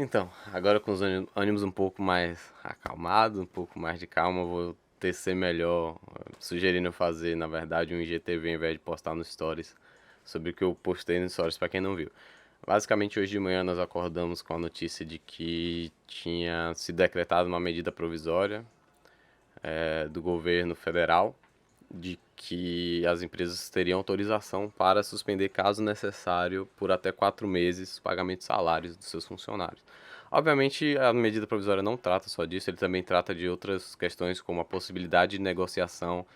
Então, agora com os ânimos um pouco mais acalmados, um pouco mais de calma, eu vou tecer melhor, sugerindo fazer, na verdade, um IGTV ao invés de postar nos stories, sobre o que eu postei nos stories para quem não viu. Basicamente, hoje de manhã nós acordamos com a notícia de que tinha se decretado uma medida provisória do governo federal de que as empresas teriam autorização para suspender, caso necessário, por até 4 meses, o pagamento de salários dos seus funcionários. Obviamente, a medida provisória não trata só disso, ele também trata de outras questões, como a possibilidade de negociação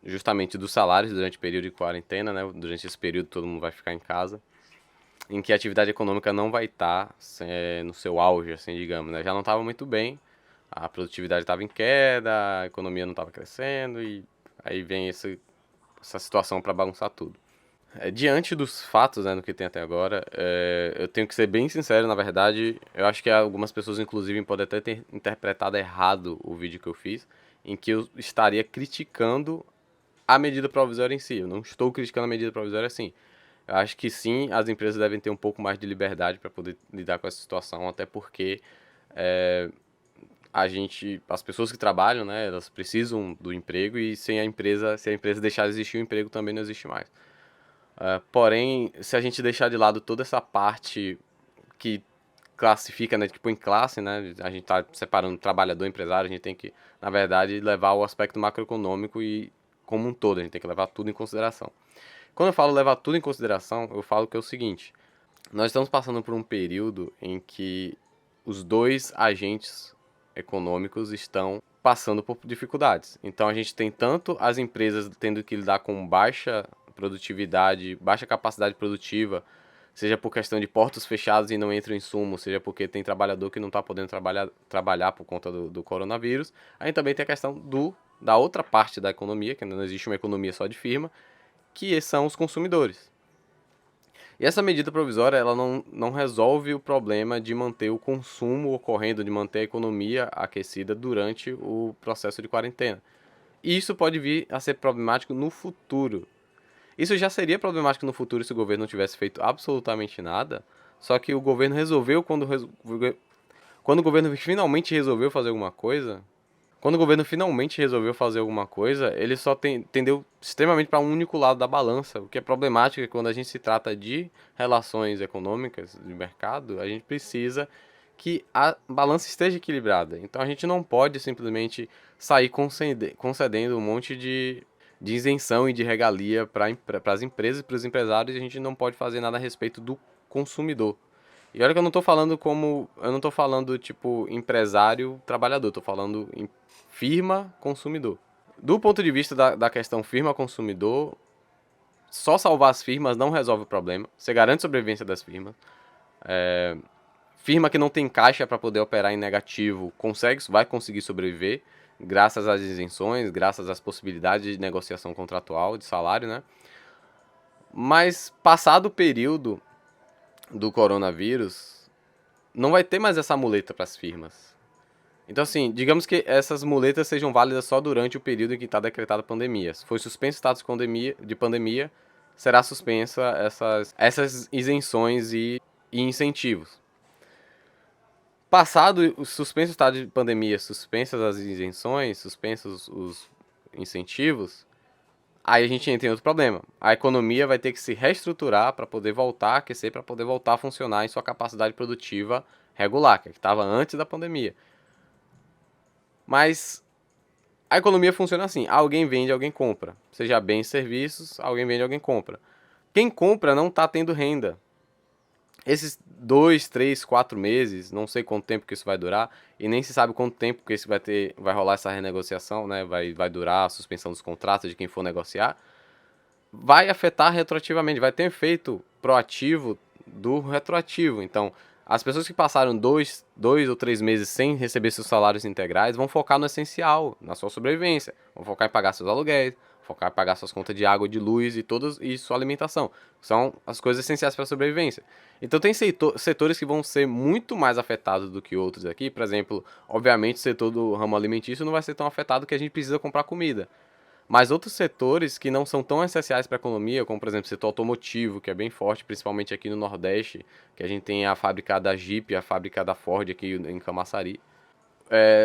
justamente dos salários durante o período de quarentena, né? Durante esse período todo mundo vai ficar em casa, em que a atividade econômica não vai estar no seu auge, assim, digamos, né? Já não estava muito bem, a produtividade estava em queda, a economia não estava crescendo e aí vem essa situação para bagunçar tudo. Diante dos fatos, né, no que tem até agora, eu tenho que ser bem sincero, na verdade, eu acho que algumas pessoas, inclusive, podem até ter interpretado errado o vídeo que eu fiz, em que eu estaria criticando a medida provisória em si. Eu não estou criticando a medida provisória assim. Eu acho que sim, as empresas devem ter um pouco mais de liberdade para poder lidar com essa situação, até porque as pessoas que trabalham, né, elas precisam do emprego e sem a empresa, se a empresa deixar de existir, o emprego também não existe mais. Porém, se a gente deixar de lado toda essa parte que classifica, né, tipo em classe, né, a gente está separando trabalhador e empresário, a gente tem que, na verdade, levar o aspecto macroeconômico e como um todo, a gente tem que levar tudo em consideração. Quando eu falo levar tudo em consideração, eu falo que é o seguinte: nós estamos passando por um período em que os dois agentes econômicos estão passando por dificuldades. Então a gente tem tanto as empresas tendo que lidar com baixa produtividade, baixa capacidade produtiva, seja por questão de portos fechados e não entra insumo, seja porque tem trabalhador que não está podendo trabalhar por conta do coronavírus. A gente também tem a questão da outra parte da economia, que não existe uma economia só de firma, que são os consumidores. E essa medida provisória ela não resolve o problema de manter o consumo ocorrendo, de manter a economia aquecida durante o processo de quarentena. E isso pode vir a ser problemático no futuro. Isso já seria problemático no futuro se o governo não tivesse feito absolutamente nada. Só que o governo resolveu quando o governo finalmente resolveu fazer alguma coisa, quando o governo finalmente resolveu fazer alguma coisa, ele só tendeu extremamente para um único lado da balança, o que é problemático é quando a gente se trata de relações econômicas, de mercado, a gente precisa que a balança esteja equilibrada. Então a gente não pode simplesmente sair concedendo um monte de isenção e de regalia para as empresas e para os empresários e a gente não pode fazer nada a respeito do consumidor. E olha que eu não tô falando como. Eu não tô falando tipo empresário trabalhador, tô falando em firma consumidor. Do ponto de vista da questão firma consumidor, só salvar as firmas não resolve o problema. Você garante a sobrevivência das firmas. Firma que não tem caixa para poder operar em negativo vai conseguir sobreviver, graças às isenções, graças às possibilidades de negociação contratual, de salário, né? Mas passado o período do coronavírus, não vai ter mais essa muleta para as firmas. Então, assim, digamos que essas muletas sejam válidas só durante o período em que está decretada a pandemia. Se foi suspenso o status de pandemia, será suspensa essas isenções e incentivos. Passado o suspenso o estado de pandemia, suspensas as isenções, suspensos os incentivos, aí a gente entra em outro problema. A economia vai ter que se reestruturar para poder voltar a aquecer, para poder voltar a funcionar em sua capacidade produtiva regular, que estava antes da pandemia. Mas a economia funciona assim: alguém vende, alguém compra. Seja bens, serviços, alguém vende, alguém compra. Quem compra não está tendo renda. Esses 2, 3, 4 meses, não sei quanto tempo que isso vai durar, e nem se sabe quanto tempo que isso vai rolar essa renegociação, né? Vai durar a suspensão dos contratos de quem for negociar. Vai afetar retroativamente, vai ter um efeito proativo do retroativo. Então, as pessoas que passaram 2 ou 3 meses sem receber seus salários integrais vão focar no essencial, na sua sobrevivência. Vão focar em pagar seus aluguéis, focar em pagar suas contas de água, de luz e sua alimentação. São as coisas essenciais para a sobrevivência. Então tem setores que vão ser muito mais afetados do que outros aqui. Por exemplo, obviamente o setor do ramo alimentício não vai ser tão afetado que a gente precisa comprar comida. Mas outros setores que não são tão essenciais para a economia, como por exemplo o setor automotivo, que é bem forte, principalmente aqui no Nordeste, que a gente tem a fábrica da Jeep, a fábrica da Ford aqui em Camaçari.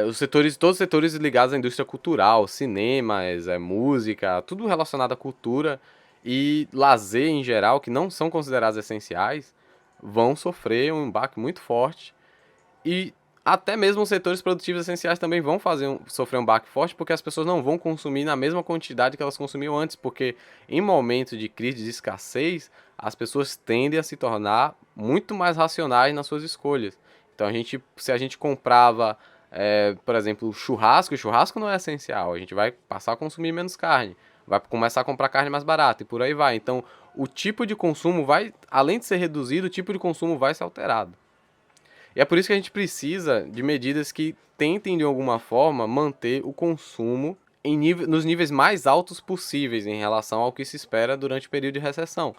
Os setores, todos os setores ligados à indústria cultural, cinemas, música, tudo relacionado à cultura e lazer em geral, que não são considerados essenciais, vão sofrer um embate muito forte. E até mesmo os setores produtivos essenciais também vão sofrer um baque forte, porque as pessoas não vão consumir na mesma quantidade que elas consumiam antes, porque em momentos de crise, de escassez, as pessoas tendem a se tornar muito mais racionais nas suas escolhas. Então se a gente comprava, por exemplo, churrasco, o churrasco não é essencial, a gente vai passar a consumir menos carne, vai começar a comprar carne mais barata e por aí vai. Então o tipo de consumo vai, além de ser reduzido, o tipo de consumo vai ser alterado. E é por isso que a gente precisa de medidas que tentem, de alguma forma, manter o consumo nos níveis mais altos possíveis em relação ao que se espera durante o período de recessão.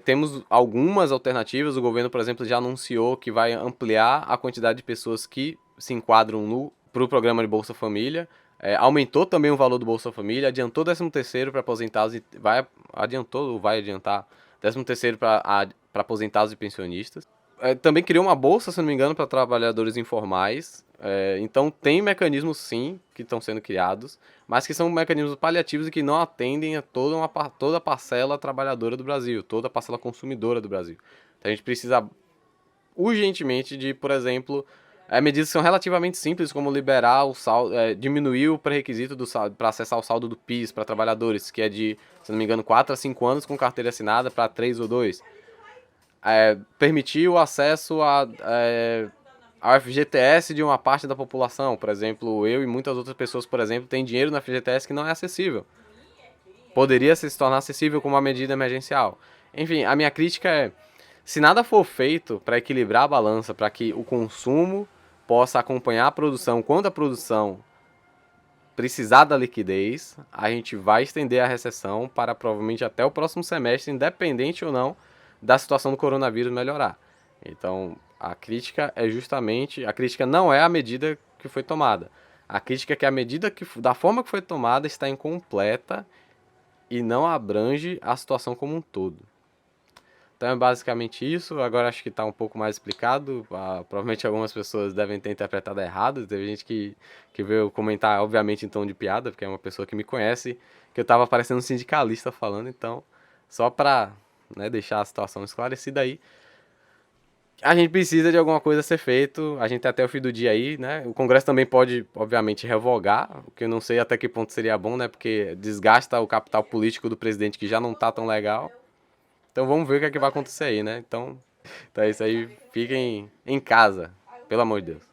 Temos algumas alternativas. O governo, por exemplo, já anunciou que vai ampliar a quantidade de pessoas que se enquadram para o programa de Bolsa Família. Aumentou também o valor do Bolsa Família, adiantou 13º para aposentados e vai adiantar 13º para aposentados e pensionistas. Também criou uma bolsa, se não me engano, para trabalhadores informais. Então tem mecanismos sim que estão sendo criados, mas que são mecanismos paliativos e que não atendem a toda a parcela trabalhadora do Brasil, toda a parcela consumidora do Brasil. Então a gente precisa urgentemente de, por exemplo, medidas que são relativamente simples, como liberar o saldo, diminuir o pré-requisito para acessar o saldo do PIS para trabalhadores, que é de, se não me engano, 4 a 5 anos com carteira assinada para 3 ou 2. Permitir o acesso ao FGTS de uma parte da população. Por exemplo, eu e muitas outras pessoas, por exemplo, têm dinheiro no FGTS que não é acessível. Poderia se tornar acessível como uma medida emergencial. Enfim, a minha crítica é, se nada for feito para equilibrar a balança, para que o consumo possa acompanhar a produção, quando a produção precisar da liquidez, a gente vai estender a recessão para provavelmente até o próximo semestre, independente ou não da situação do coronavírus melhorar. Então, a crítica não é a medida que foi tomada. A crítica é que a medida da forma que foi tomada está incompleta e não abrange a situação como um todo. Então é basicamente isso. Agora acho que está um pouco mais explicado. Provavelmente algumas pessoas devem ter interpretado errado. Teve gente que veio comentar, obviamente, em tom de piada, porque é uma pessoa que me conhece, que eu estava parecendo um sindicalista falando. Então, só para deixar a situação esclarecida aí, a gente precisa de alguma coisa ser feito. A gente tem até o fim do dia aí, né? O Congresso também pode, obviamente, revogar, o que eu não sei até que ponto seria bom, né? Porque desgasta o capital político do presidente, que já não tá tão legal. Então vamos ver o que é que vai acontecer aí, né? Então é isso aí. Fiquem em casa, pelo amor de Deus.